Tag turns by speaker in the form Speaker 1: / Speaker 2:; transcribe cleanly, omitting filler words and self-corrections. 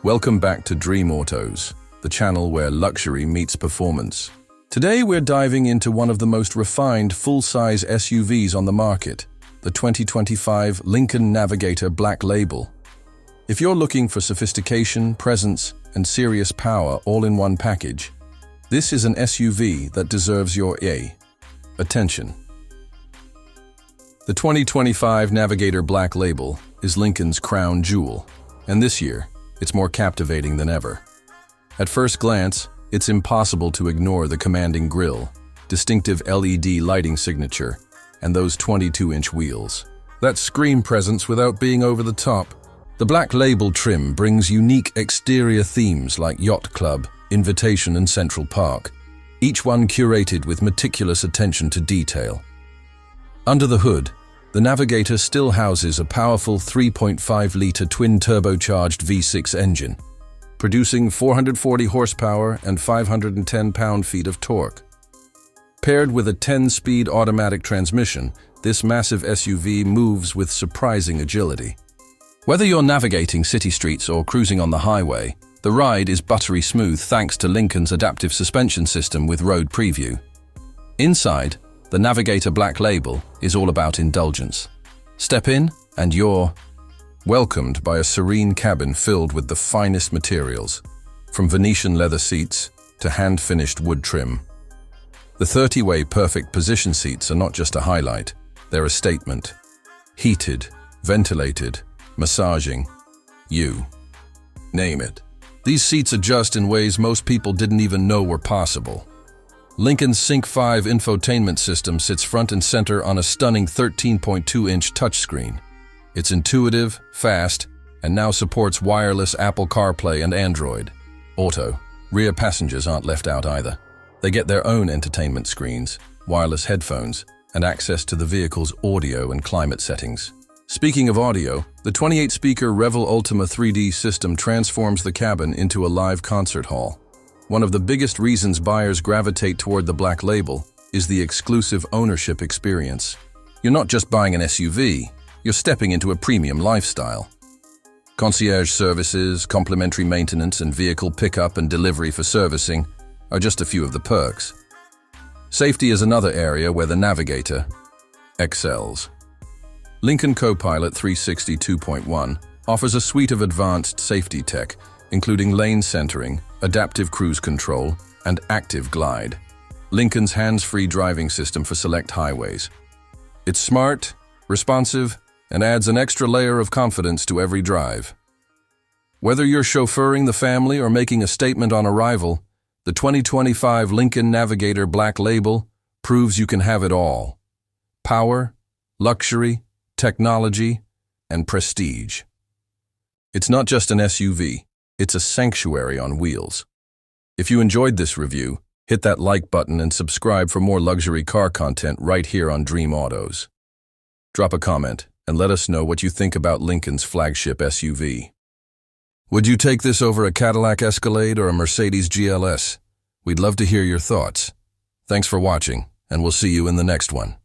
Speaker 1: Welcome back to Dream Autos, the channel where luxury meets performance. Today we're diving into one of the most refined full-size SUVs on the market, the 2025 Lincoln Navigator Black Label. If you're looking for sophistication, presence, and serious power all in one package, this is an SUV that deserves your attention. The 2025 Navigator Black Label is Lincoln's crown jewel, and this year, it's more captivating than ever. At first glance, it's impossible to ignore the commanding grille, distinctive LED lighting signature, and those 22-inch wheels. That screen presence without being over the top. The Black Label trim brings unique exterior themes like Yacht Club, Invitation, and Central Park, each one curated with meticulous attention to detail. Under the hood, the Navigator still houses a powerful 3.5-liter twin-turbocharged V6 engine, producing 440 horsepower and 510 pound-feet of torque. Paired with a 10-speed automatic transmission, this massive SUV moves with surprising agility. Whether you're navigating city streets or cruising on the highway, the ride is buttery smooth thanks to Lincoln's adaptive suspension system with Road Preview. Inside, the Navigator Black Label is all about indulgence. Step in, and you're welcomed by a serene cabin filled with the finest materials, from Venetian leather seats to hand-finished wood trim. The 30-way perfect position seats are not just a highlight, they're a statement. Heated, ventilated, massaging, you name it. These seats adjust in ways most people didn't even know were possible. Lincoln's Sync 5 infotainment system sits front and center on a stunning 13.2-inch touchscreen. It's intuitive, fast, and now supports wireless Apple CarPlay and Android Auto. Rear passengers aren't left out either. They get their own entertainment screens, wireless headphones, and access to the vehicle's audio and climate settings. Speaking of audio, the 28-speaker Revel Ultima 3D system transforms the cabin into a live concert hall. One of the biggest reasons buyers gravitate toward the Black Label is the exclusive ownership experience. You're not just buying an SUV, you're stepping into a premium lifestyle. Concierge services, complimentary maintenance, and vehicle pickup and delivery for servicing are just a few of the perks. Safety is another area where the Navigator excels. Lincoln Copilot 360 2.1 offers a suite of advanced safety tech, including lane centering, adaptive cruise control, and active glide. Lincoln's hands-free driving system for select highways. It's smart, responsive, and adds an extra layer of confidence to every drive. Whether you're chauffeuring the family or making a statement on arrival, the 2025 Lincoln Navigator Black Label proves you can have it all. Power, luxury, technology, and prestige. It's not just an SUV. It's a sanctuary on wheels. If you enjoyed this review, hit that like button and subscribe for more luxury car content right here on Dream Autos. Drop a comment and let us know what you think about Lincoln's flagship SUV. Would you take this over a Cadillac Escalade or a Mercedes GLS? We'd love to hear your thoughts. Thanks for watching, and we'll see you in the next one.